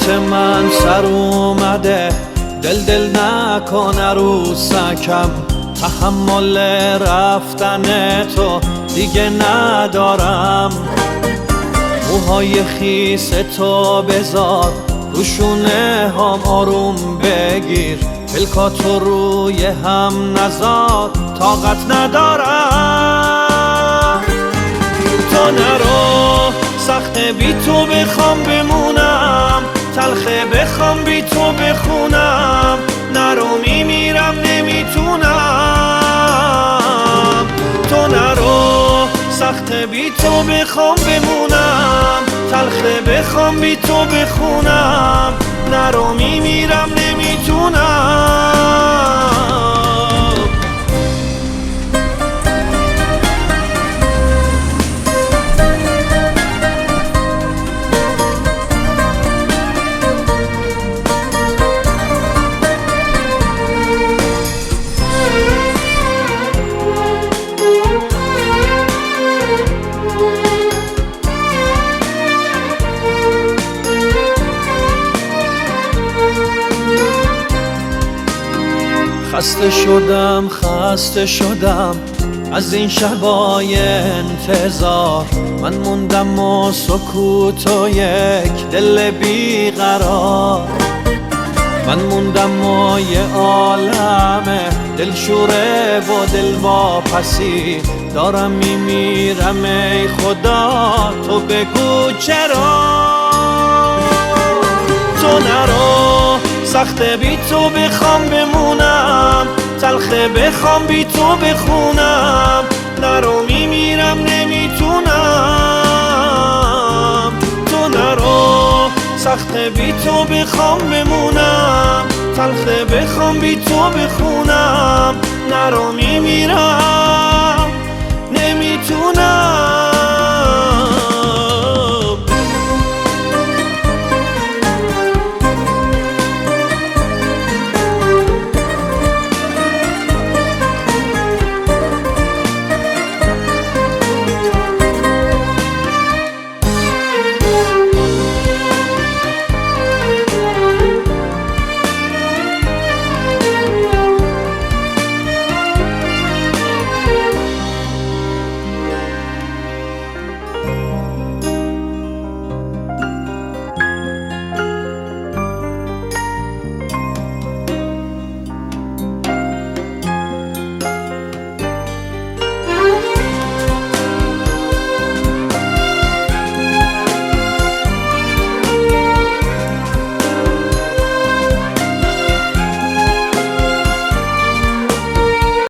وقت من سر اومده، دل نکن عروسکم. تحمل رفتن تو دیگه ندارم. موهای خیس تو بذار روشونه هم آروم بگیر. پلکاتو روی هم نذار، طاقت ندارم. تو نرو، سخته بی تو بخوام بمونم، تلخه بخوام بی تو بخونم. نرو میمیرم نمیتونم. تو نرو، سخته بی تو بخوام بمونم، تلخه بخوام بی تو بخونم. نرو میمیرم نمیتونم. خسته شدم از این شبای انتظار. من موندم و سکوت و یک دل بیقرار. من موندم و یه عالم دلشوره و دل واپسی. دارم میمیرم ای خدا، تو بگو چرا. تو نرو، سخته بی تو بخوام بمونم، تلخه بخوام بی تو بخونم. نرو میمیرم نمیتونم. تو نرو، سخته بی تو بخوام بمونم، تلخه بخوام بی تو بخونم.